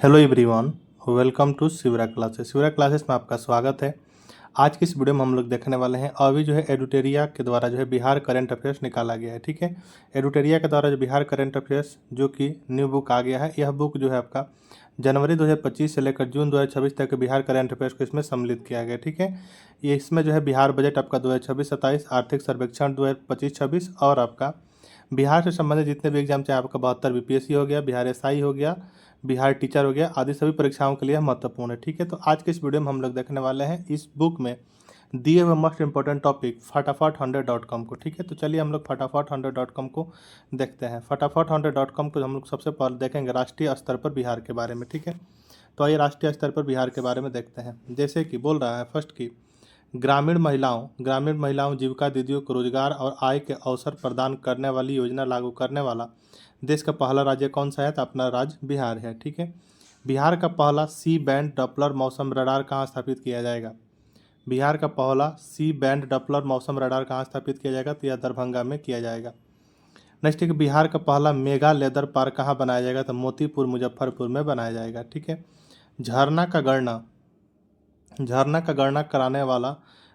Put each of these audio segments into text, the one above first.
Hello everyone, welcome to Shivra classes. Shivra classes में आपका स्वागत है। आज की इस वीडियो में हम लोग देखने वाले हैं अभी जो है एडुटेरिया के द्वारा जो है बिहार करंट अफेयर्स निकाला गया है। ठीक है, एडुटेरिया के द्वारा जो बिहार करंट अफेयर्स जो कि न्यू बुक आ गया है, यह बुक जो है आपका जनवरी 2025 से लेकर जून 2026 तक बिहार करंट अफेयर्स को इसमें सम्मिलित किया गया है। ठीक है, ये इसमें जो है बिहार बजट आपका 2026-27, आर्थिक सर्वेक्षण 2025-26 और आपका बिहार से संबंधित जितने भी एग्जाम चाहे आपका 72 बीपीएससी हो गया, बिहार एसआई हो गया, बिहार टीचर हो गया आदि सभी परीक्षाओं के लिए महत्वपूर्ण है। ठीक है, तो आज के इस वीडियो में हम लोग देखने वाले हैं इस बुक में दिए हुए मोस्ट इंपॉर्टेंट टॉपिक फटाफट100.com को। ठीक है, तो चलिए हम लोग फटाफट100.com को देखते हैं। फटाफट100.com को हम लोग सबसे पहले देखेंगे राष्ट्रीय स्तर पर बिहार के बारे में। ठीक है, तो आइए राष्ट्रीय स्तर पर बिहार के बारे में देखते हैं। जैसे कि बोल रहा है फर्स्ट की ग्रामीण महिलाओं जीविका दीदियों को रोजगार और आय के अवसर प्रदान करने वाली योजना लागू करने वाला देश का पहला राज्य कौन सा है? तो अपना राज्य बिहार है। ठीक है, बिहार का पहला सी बैंड डॉपलर मौसम रडार कहाँ स्थापित किया जाएगा? बिहार का पहला सी बैंड डॉपलर मौसम रडार कहाँ स्थापित किया जाएगा? तो यह दरभंगा में किया जाएगा। नेक्स्ट है कि बिहार का पहला मेगा लेदर पार्क कहाँ बनाया जाएगा? तो मोतीपुर मुजफ्फरपुर में बनाया जाएगा। ठीक है, झरना का गणना झरना का गणना कराने वाला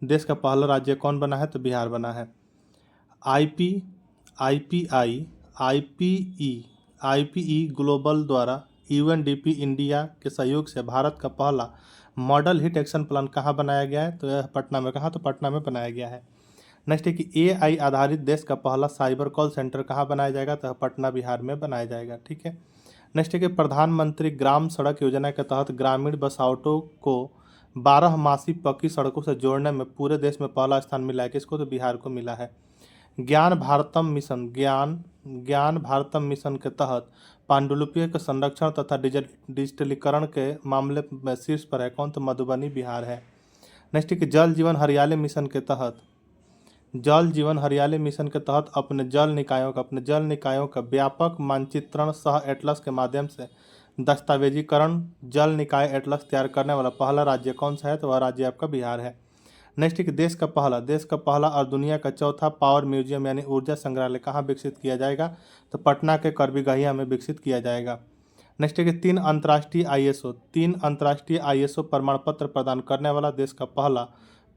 देश का पहला राज्य कौन बना है? तो बिहार बना है। आईपी आईपीआई आईपीई ग्लोबल द्वारा यूएनडीपी इंडिया के सहयोग से भारत का पहला मॉडल हिट एक्शन प्लान कहाँ बनाया गया है? तो यह पटना में। कहाँ? तो पटना में बनाया गया है। नेक्स्ट है कि एआई आधारित देश का पहला साइबर कॉल सेंटर कहाँ बनाया जाएगा? तो पटना बिहार में बनाया जाएगा। ठीक है, नेक्स्ट है कि प्रधानमंत्री ग्राम सड़क योजना के तहत ग्रामीण बसावटों को 12 मासी पक्की सड़कों से जोड़ने में पूरे देश में पहला स्थान मिला है। किसको? तो बिहार को मिला है। ज्ञान भारतम मिशन के तहत पांडुलिपियों के संरक्षण तथा डिजिटलीकरण के मामले में शीर्ष पर है कौन? तो मधुबनी बिहार है। नेक्स्ट है कि जल जीवन हरियाली मिशन के तहत अपने जल निकायों का व्यापक मानचित्रण सह एटलस के माध्यम से दस्तावेजीकरण जल निकाय एटलस तैयार करने वाला पहला राज्य कौन सा है? तो वह राज्य आपका बिहार है। नेक्स्ट है कि देश का पहला और दुनिया का चौथा पावर म्यूजियम यानी ऊर्जा संग्रहालय कहाँ विकसित किया जाएगा? तो पटना के करबीगहिया में विकसित किया जाएगा। नेक्स्ट है कि तीन अंतर्राष्ट्रीय आईएसओ प्रमाण पत्र प्रदान करने वाला देश का पहला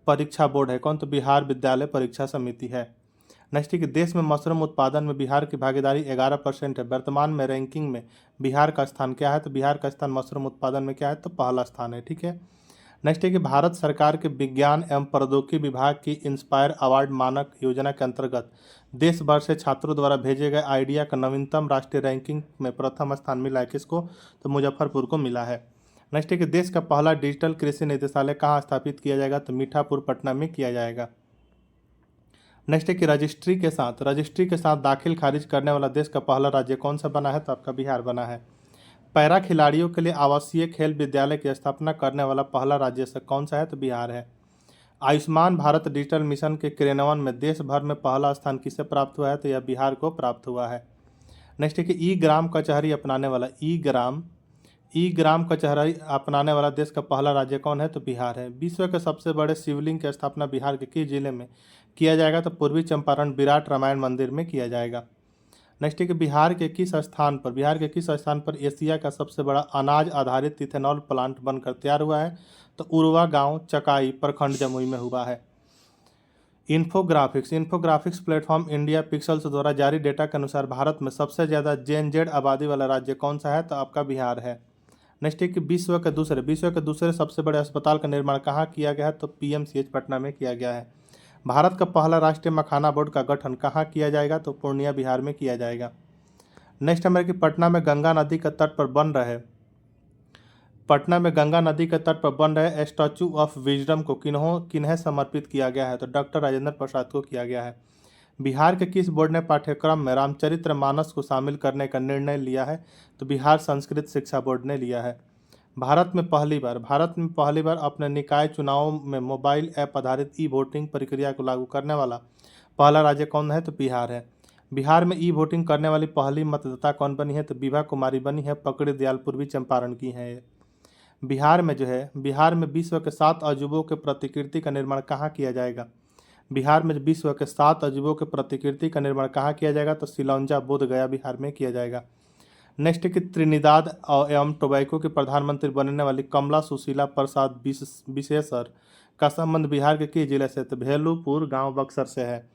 परीक्षा बोर्ड है कौन? तो बिहार विद्यालय परीक्षा समिति है। नेक्स्ट है कि देश में मशरूम उत्पादन में बिहार की भागीदारी 11% है। वर्तमान में रैंकिंग में बिहार का स्थान क्या है? तो बिहार का स्थान मशरूम उत्पादन में क्या है? तो पहला स्थान है। ठीक है, नेक्स्ट है कि भारत सरकार के विज्ञान एवं प्रौद्योगिकी विभाग की इंस्पायर अवार्ड मानक योजना के अंतर्गत देश भर से छात्रों द्वारा भेजे गए आइडिया का नवीनतम राष्ट्रीय रैंकिंग में प्रथम स्थान मिला है। किसको? तो मुजफ्फरपुर को मिला है। नेक्स्ट है कि देश का पहला डिजिटल कृषि निदेशालय कहाँ स्थापित किया जाएगा? तो मीठापुर पटना में किया जाएगा। नेक्स्ट है कि रजिस्ट्री के साथ दाखिल खारिज करने वाला देश का पहला राज्य कौन सा बना है? तो आपका बिहार बना है। पैरा खिलाड़ियों के लिए आवासीय खेल विद्यालय की स्थापना करने वाला पहला राज्य से कौन सा है? तो बिहार है। आयुष्मान भारत डिजिटल मिशन के क्रियान्वयन में देश भर में पहला स्थान किसे प्राप्त हुआ है? तो यह बिहार को प्राप्त हुआ है। नेक्स्ट है कि ई ग्राम कचहरी अपनाने वाला देश का पहला राज्य कौन है? तो बिहार है। विश्व के सबसे बड़े शिवलिंग की स्थापना बिहार के किस जिले में किया जाएगा? तो पूर्वी चंपारण विराट रामायण मंदिर में किया जाएगा। नेक्स्ट है कि बिहार के किस स्थान पर एशिया का सबसे बड़ा अनाज आधारित इथेनॉल प्लांट बनकर तैयार हुआ है? तो उरवा गांव चकाई प्रखंड जमुई में हुआ है। इन्फोग्राफिक्स प्लेटफॉर्म इंडिया पिक्सल्स द्वारा जारी डेटा के अनुसार भारत में सबसे ज़्यादा जेनजेड आबादी वाला राज्य कौन सा है? तो आपका बिहार है। नेक्स्ट है कि विश्व के दूसरे सबसे बड़े अस्पताल का निर्माण कहाँ किया गया है? तो पीएमसीएच पटना में किया गया है। भारत का पहला राष्ट्रीय मखाना बोर्ड का गठन कहाँ किया जाएगा? तो पूर्णिया बिहार में किया जाएगा। नेक्स्ट हमारे कि पटना में गंगा नदी के तट पर बन रहे स्टैचू ऑफ विजडम को किन्हें समर्पित किया गया है? तो डॉक्टर राजेंद्र प्रसाद को किया गया है। बिहार के किस बोर्ड ने पाठ्यक्रम में रामचरितमानस को शामिल करने का निर्णय लिया है? तो बिहार संस्कृत शिक्षा बोर्ड ने लिया है। भारत में पहली बार अपने निकाय चुनावों में मोबाइल ऐप आधारित ई वोटिंग प्रक्रिया को लागू करने वाला पहला राज्य कौन है? तो बिहार है। बिहार में ई वोटिंग करने वाली पहली मतदाता कौन बनी है? तो विभा कुमारी बनी है। पकड़ी दयाल पूर्वी चंपारण की है। बिहार में विश्व के 7 अजूबों के प्रतिकृति का निर्माण कहाँ किया जाएगा? बिहार में विश्व के 7 अजूबों के प्रतिकृति का निर्माण कहाँ किया जाएगा? तो सिलौंजा बोध गया बिहार में किया जाएगा। नेक्स्ट है कि त्रिनिदाद एवं टोबैको के प्रधानमंत्री बनने वाली कमला सुशीला प्रसाद विशेषर का संबंध बिहार के किस जिले से? तो भेलुपुर गांव बक्सर से है।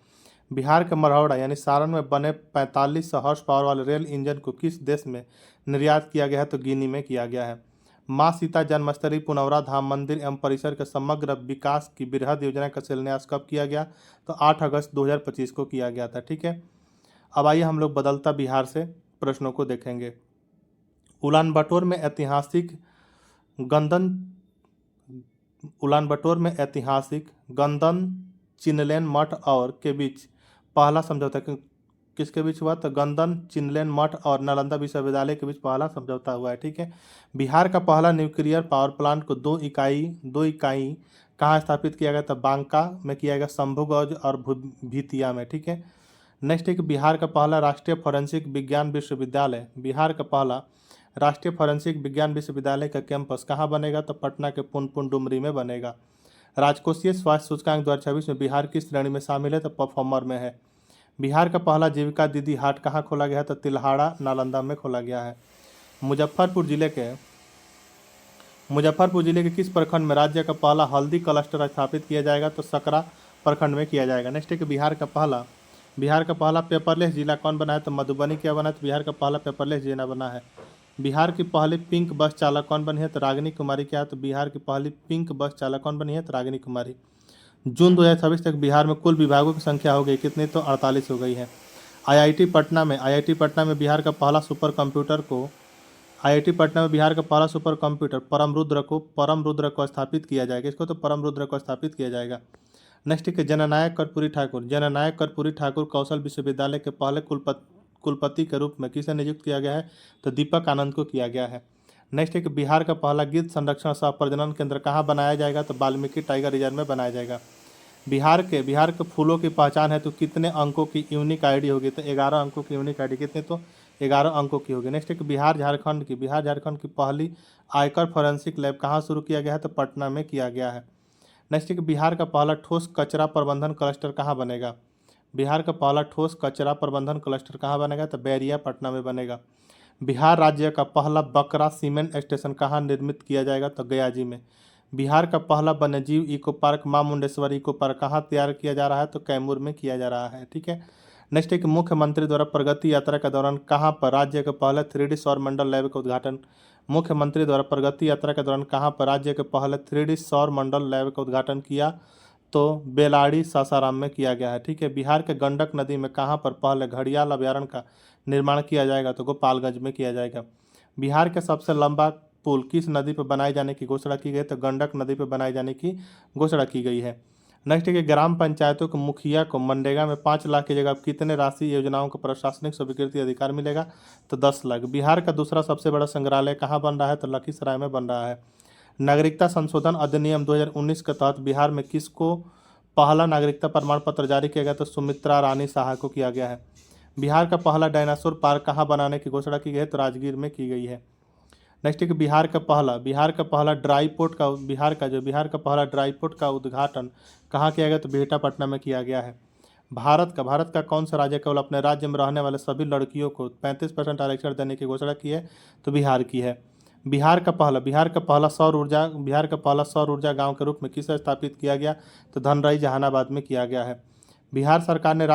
बिहार के मरौड़ा यानी सारण में बने 4500 हॉर्स पावर वाले रेल इंजन को किस देश में निर्यात किया गया है? तो गिनी में किया गया है। माँ सीता जन्मस्थली पुनौरा धाम मंदिर एवं परिसर के समग्र विकास की वृहद योजना का शिलान्यास कब किया गया? तो 8 अगस्त 2025 को किया गया था। ठीक है, अब आइए हम लोग बदलता बिहार से प्रश्नों को देखेंगे। उलान बटोर में ऐतिहासिक गंदन चिनलेन मठ और के बीच पहला समझौता किसके बीच हुआ? तो गंदन चिनलेन मठ और नालंदा विश्वविद्यालय के बीच पहला समझौता हुआ है। ठीक है, बिहार का पहला न्यूक्लियर पावर प्लांट को दो इकाई कहाँ स्थापित किया गया? तो बांका में किया गया, शंभुगंज और भितिया में। ठीक है, नेक्स्ट है कि बिहार का पहला राष्ट्रीय फोरेंसिक विज्ञान विश्वविद्यालय का कैंपस कहाँ बनेगा? तो पटना के पुनपुन डुमरी में बनेगा। राजकोषीय स्वास्थ्य सूचकांक 2026 में बिहार किस श्रेणी में शामिल है? तो परफॉर्मर में है। बिहार का पहला जीविका दीदी हाट कहाँ खोला गया है? तो तिल्हाड़ा नालंदा में खोला गया है। मुजफ्फरपुर जिले के किस प्रखंड में राज्य का पहला हल्दी क्लस्टर स्थापित किया जाएगा? तो सकरा प्रखंड में किया जाएगा। नेक्स्ट है कि बिहार का पहला पेपरलेस जिला कौन बना है? तो मधुबनी क्या बना है? तो बिहार का पहला पेपरलेस जिला बना है। बिहार की पहली पिंक बस चालक कौन बनी है? तो रागिनी कुमारी क्या है? तो बिहार की पहली पिंक बस चालक कौन बनी है? तो रागिनी कुमारी। जून 2026 तक बिहार में कुल विभागों की संख्या हो गई कितनी? तो 48 हो गई है। आईआईटी पटना में बिहार का पहला सुपर कंप्यूटर परम रुद्र को स्थापित किया जाएगा। इसको तो परम रुद्र को स्थापित किया जाएगा। नेक्स्ट है जननायक कर्पूरी ठाकुर कौशल विश्वविद्यालय के पहले कुलपति के रूप में किसे नियुक्त किया गया है? तो दीपक आनंद को किया गया है। नेक्स्ट है कि बिहार का पहला गिद्ध संरक्षण सह प्रजनन केंद्र कहाँ बनाया जाएगा? तो वाल्मीकि टाइगर रिजर्व में बनाया जाएगा। बिहार के फूलों की पहचान है तो कितने अंकों की यूनिक आईडी होगी? तो 11 अंकों की यूनिक आईडी। कितने? तो 11 अंकों की होगी। नेक्स्ट है कि बिहार झारखंड की पहली आयकर फोरेंसिक लैब कहाँ शुरू किया गया है? तो पटना में किया गया है। नेक्स्ट है कि बिहार का पहला ठोस कचरा प्रबंधन क्लस्टर कहाँ बनेगा? तो बैरिया पटना में बनेगा। बिहार राज्य का पहला बकरा सीमेंट स्टेशन कहाँ निर्मित किया जाएगा? तो गया जी में। बिहार का पहला वन्यजीव इको पार्क मां मुंडेश्वरी इको पार्क कहाँ तैयार किया जा रहा है? तो कैमूर में किया जा रहा है। ठीक है, नेक्स्ट है कि मुख्यमंत्री द्वारा प्रगति यात्रा के दौरान कहाँ पर राज्य के पहले 3D सौर मंडल लैब का उद्घाटन किया? तो बेलाड़ी सासाराम में किया गया है। ठीक है, बिहार के गंडक नदी में कहाँ पर पहले घड़ियाल अभ्यारण्य का निर्माण किया जाएगा? तो गोपालगंज में किया जाएगा। बिहार के सबसे लंबा पुल किस नदी पर बनाए जाने की घोषणा की गई? तो गंडक नदी पर बनाए जाने की घोषणा की गई है। नेक्स्ट है कि ग्राम पंचायतों के मुखिया को मनरेगा में 5 लाख की जगह कितने राशि योजनाओं को प्रशासनिक स्वीकृति अधिकार मिलेगा? तो 10 लाख। बिहार का दूसरा सबसे बड़ा संग्रहालय कहाँ बन रहा है? तो लखीसराय में बन रहा है। नागरिकता संशोधन अधिनियम 2019 के तहत बिहार में किसको पहला नागरिकता प्रमाण पत्र जारी किया गया? तो सुमित्रा रानी शाह को किया गया है। बिहार का पहला डायनासोर पार्क कहाँ बनाने की घोषणा की गई है? तो राजगीर में की गई है। नेक्स्ट है कि बिहार का पहला ड्राई पोर्ट का उद्घाटन कहाँ किया गया? तो बिहटा में किया गया है। भारत का कौन सा राज्य केवल अपने राज्य में रहने वाले सभी लड़कियों को 35% आरक्षण देने की घोषणा की है? तो बिहार की है। बिहार का पहला सौर ऊर्जा गांव के रूप में किसे स्थापित किया गया? तो धनरई जहानाबाद में किया गया है। बिहार सरकार ने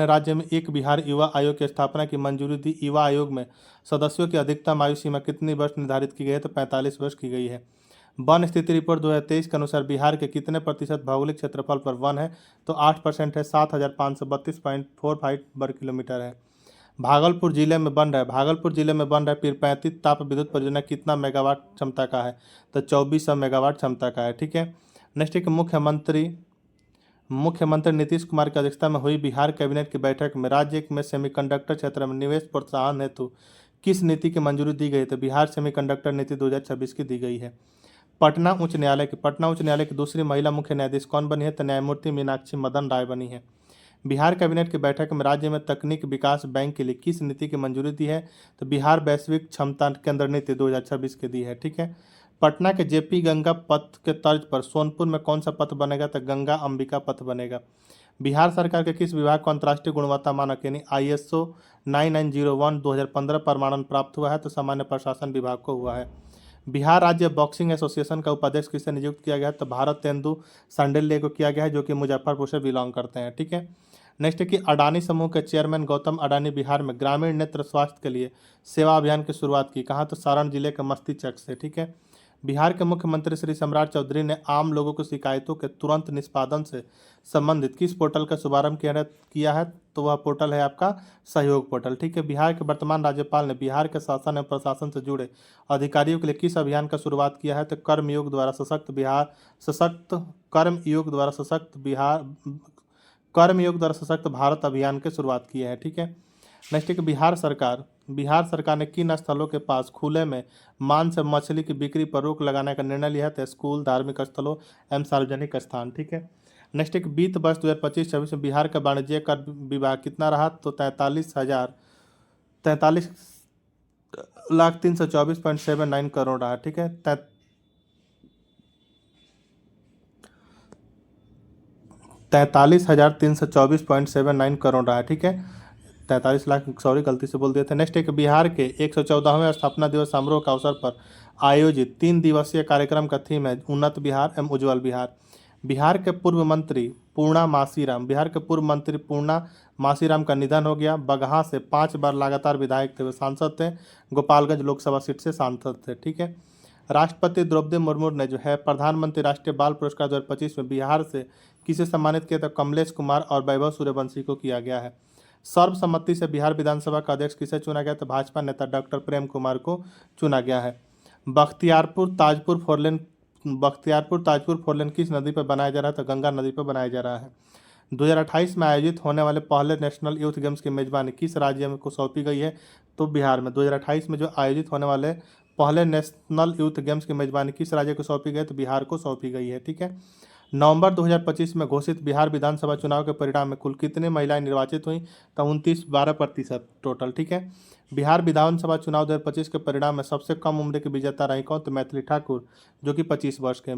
राज्य में एक बिहार युवा आयोग की स्थापना की मंजूरी दी। युवा आयोग में सदस्यों की अधिकतम आयु सीमा कितनी वर्ष निर्धारित की गई है? तो 45 वर्ष की गई है। वन स्थिति रिपोर्ट 2023 के अनुसार बिहार के कितने प्रतिशत भौगोलिक क्षेत्रफल पर वन है? तो 8% है, 7,532.45 वर्ग किलोमीटर है। भागलपुर जिले में बन रहा है पीरपैंती ताप विद्युत परियोजना कितना मेगावाट क्षमता का है? तो 2400 मेगावाट क्षमता का है। ठीक है, नेक्स्ट है कि मुख्यमंत्री नीतीश कुमार की अध्यक्षता में हुई बिहार कैबिनेट की बैठक में राज्य में सेमीकंडक्टर क्षेत्र में निवेश प्रोत्साहन हेतु किस नीति की मंजूरी दी गई? तो बिहार सेमीकंडक्टर नीति 2026 की दी गई है। पटना उच्च न्यायालय की दूसरी महिला मुख्य न्यायाधीश कौन बनी है? तो न्यायमूर्ति मीनाक्षी मदन राय बनी है। बिहार कैबिनेट की बैठक में राज्य में तकनीक विकास बैंक के लिए किस नीति की मंजूरी दी है? तो बिहार वैश्विक क्षमता केंद्र नीति 2026 की दी है। ठीक है, पटना के जेपी गंगा पथ के तर्ज पर सोनपुर में कौन सा पथ बनेगा? तो गंगा अंबिका पथ बनेगा। बिहार सरकार के किस विभाग को अंतर्राष्ट्रीय गुणवत्ता मानक यानी ISO 9901 2015 प्रमाणन प्राप्त हुआ है? तो सामान्य प्रशासन विभाग को हुआ है। बिहार राज्य बॉक्सिंग एसोसिएशन का उपाध्यक्ष किसे नियुक्त किया गया है? तो भारत तेंदु सांडिल्य को किया गया है, जो कि मुजफ्फरपुर से बिलोंग करते हैं। ठीक है। नेक्स्ट है कि अडानी समूह के चेयरमैन गौतम अडानी बिहार में ग्रामीण नेत्र स्वास्थ्य के लिए सेवा अभियान की शुरुआत की। कहाँ? तो सारण जिले के मस्तीचक से। ठीक है। बिहार के मुख्यमंत्री श्री सम्राट चौधरी ने आम लोगों की शिकायतों के तुरंत निष्पादन से संबंधित किस पोर्टल का शुभारंभ किया है? तो वह पोर्टल है आपका सहयोग पोर्टल। ठीक है। बिहार के वर्तमान राज्यपाल ने बिहार के शासन एवं प्रशासन से जुड़े अधिकारियों के लिए किस अभियान का शुरुआत किया है? तो कर्मयोग द्वारा सशक्त बिहार सशक्त कर्मयोग द्वारा सशक्त बिहार कर्मयोग द्वारा सशक्त भारत अभियान की शुरुआत की है। ठीक है। नेक्स्ट है कि बिहार सरकार ने किन स्थलों के पास खुले में मांस से मछली की बिक्री पर रोक लगाने का निर्णय लिया है? तो स्कूल, धार्मिक स्थलों एवं सार्वजनिक स्थान। ठीक है। नेक्स्ट एक वित्त वर्ष 2025-26 में बिहार का वाणिज्य कर विभाग कितना रहा? तो 43,324.79 करोड़ रहा। ठीक है। 43,324.79 करोड़ रहा है। ठीक है। 43 लाख, सॉरी गलती से बोल दिए थे। नेक्स्ट एक बिहार के 114वें स्थापना दिवस समारोह के अवसर पर आयोजित 3 दिवसीय कार्यक्रम का थीम है उन्नत बिहार एवं उज्ज्वल बिहार। बिहार के पूर्व मंत्री पूर्णा मासीराम का निधन हो गया। बगहा से 5 बार लगातार विधायक थे, वे सांसद थे। गोपालगंज लोकसभा सीट से सांसद थे। ठीक है। राष्ट्रपति द्रौपदी मुर्मू ने जो है प्रधानमंत्री राष्ट्रीय बाल पुरस्कार 2025 में बिहार से किसे सम्मानित किया? तो कमलेश कुमार और वैभव सूर्यवंशी को किया गया है। सर्वसम्मति से बिहार विधानसभा का अध्यक्ष किसे चुना गया? तो भाजपा नेता डॉक्टर प्रेम कुमार को चुना गया है। बख्तियारपुर ताजपुर फोरलेन किस नदी पर बनाया जा रहा है? तो गंगा नदी पर बनाया जा रहा है। 2028 में आयोजित होने वाले पहले नेशनल यूथ गेम्स की मेजबानी किस राज्य में को सौंपी गई है? तो बिहार में। 2028 में जो आयोजित होने वाले पहले नेशनल यूथ गेम्स की मेजबानी किस राज्य को सौंपी गई? तो बिहार को सौंपी गई है। ठीक है। नवंबर 2025 में घोषित बिहार विधानसभा चुनाव के परिणाम में कुल कितनी महिलाएं निर्वाचित हुई? तो 12% टोटल। ठीक है। बिहार विधानसभा चुनाव 2025 के परिणाम में सबसे कम उम्र की विजेता रही कौन? तो मैथिली ठाकुर, जो कि 25 वर्ष के।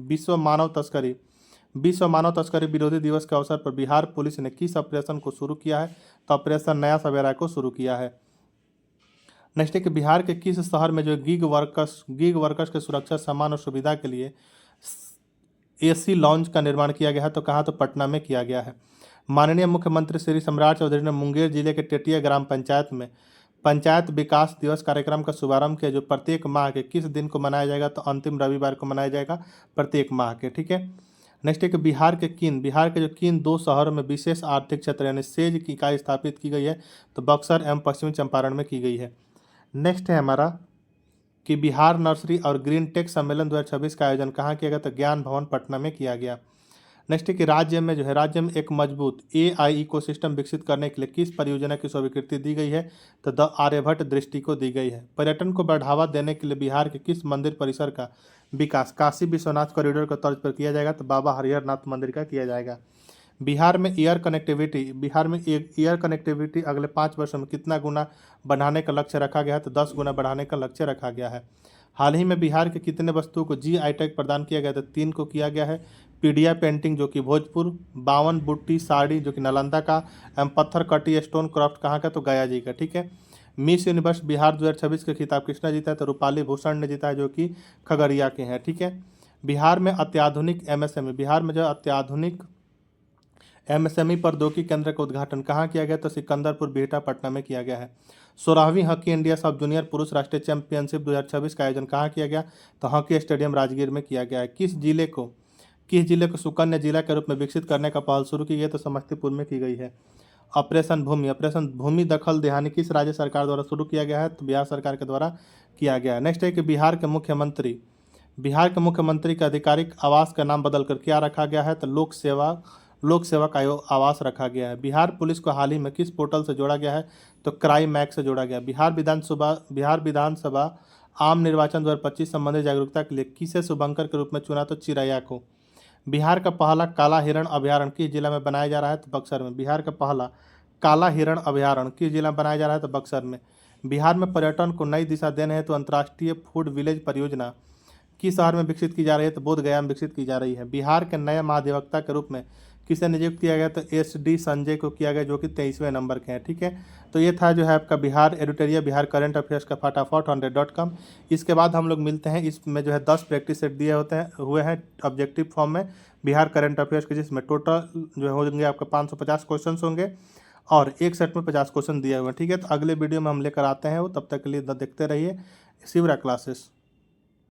विश्व मानव तस्करी विरोधी दिवस के अवसर पर बिहार पुलिस ने किस ऑपरेशन को शुरू किया है? तो ऑपरेशन नया सवेरा को शुरू किया है। नेक्स्ट है कि बिहार के किस शहर में जो गिग वर्कर्स के सुरक्षा, सम्मान और सुविधा के लिए AC लॉन्च का निर्माण किया गया है? तो कहाँ? तो पटना में किया गया है। माननीय मुख्यमंत्री श्री सम्राट चौधरी ने मुंगेर जिले के टेटिया ग्राम पंचायत में पंचायत विकास दिवस कार्यक्रम का शुभारंभ किया, जो प्रत्येक माह के किस दिन को मनाया जाएगा? तो अंतिम रविवार को मनाया जाएगा प्रत्येक माह के। ठीक है। नेक्स्ट है कि बिहार के जो किन 2 शहरों में विशेष आर्थिक क्षेत्र यानी सेज की इकाई स्थापित की गई है? तो बक्सर एवं पश्चिमी चंपारण में की गई है। नेक्स्ट है हमारा कि बिहार नर्सरी और ग्रीन टेक सम्मेलन 2026 का आयोजन कहाँ किया गया? तो ज्ञान भवन पटना में किया गया। नेक्स्ट है कि राज्य में एक मजबूत AI इकोसिस्टम विकसित करने के लिए किस परियोजना की स्वीकृति दी गई है? तो द आर्यभट्ट दृष्टि को दी गई है। पर्यटन को बढ़ावा देने के लिए बिहार के किस मंदिर परिसर का विकास काशी विश्वनाथ कॉरिडोर के तर्ज पर किया जाएगा? तो बाबा हरिहरनाथ मंदिर का किया जाएगा। बिहार में एयर कनेक्टिविटी अगले 5 वर्षों में कितना गुना बढ़ाने का लक्ष्य रखा गया है? तो 10 गुना बढ़ाने का लक्ष्य रखा गया है। हाल ही में बिहार के कितने वस्तुओं को GI टैग प्रदान किया गया? तो 3 को किया गया है। पीडिया पेंटिंग जो कि भोजपुर, 52 बुट्टी साड़ी जो कि नालंदा का, एवं पत्थर कटी स्टोन क्राफ्ट कहाँ का? तो गया जी का। ठीक है। मिस यूनिवर्स बिहार 2026 का खिताब किसने जीता है? तो रूपाली भूषण ने जीता है, जो कि खगड़िया के हैं। ठीक है। बिहार में अत्याधुनिक MSME प्रौद्योगिकी केंद्र का उद्घाटन कहाँ किया गया? तो सिकंदरपुर बिहटा पटना में किया गया है। 16वीं हॉकी इंडिया सब जूनियर पुरुष राष्ट्रीय चैंपियनशिप 2026 का आयोजन कहाँ किया गया? तो हॉकी स्टेडियम राजगीर में किया गया है। किस जिले को सुकन्या जिला के रूप में विकसित करने का पहल शुरू की गई? तो समस्तीपुर में की गई है। ऑपरेशन भूमि दखल देहानी किस राज्य सरकार द्वारा शुरू किया गया है? तो बिहार सरकार के द्वारा किया गया है। नेक्स्ट है कि बिहार के मुख्यमंत्री के आधिकारिक आवास का नाम बदलकर क्या रखा गया है? तो लोक सेवक आयोग आवास रखा गया है। बिहार पुलिस को हाल ही में किस पोर्टल से जोड़ा गया है? तो क्राइम एक्ट से जोड़ा गया। बिहार विधानसभा आम निर्वाचन 2025 संबंधी जागरूकता के लिए किसे शुभंकर के रूप में चुना? तो चिरैया को। बिहार का पहला काला हिरण अभ्यारण्य किस जिला में बनाया जा रहा है? तो बक्सर में। बिहार का पहला काला हिरण अभ्यारण्य किस जिला में बनाया जा रहा है? तो बक्सर में। बिहार में पर्यटन को नई दिशा देने हेतु अंतर्राष्ट्रीय फूड विलेज परियोजना किस शहर में विकसित की जा रही है? तो बोधगया में विकसित की जा रही है। बिहार के नए महाधिवक्ता के रूप में किसे नियुक्त किया गया, तो SD संजय को किया गया, जो कि 23वें नंबर के हैं। ठीक है, तो ये था जो है आपका Bihar editorial, Bihar current affairs का फटाफट 100.com। इसके बाद हम लोग मिलते हैं, इसमें जो है 10 प्रैक्टिस सेट दिए हुए हैं ऑब्जेक्टिव फॉर्म में बिहार करंट अफेयर्स के, जिसमें टोटल जो होंगे आपका 550 क्वेश्चन होंगे और एक सेट में 50 क्वेश्चन दिए हुए हैं। ठीक है, तो अगले वीडियो में हम लेकर आते हैं वो, तब तक के लिए देखते रहिए शिवरा क्लासेस।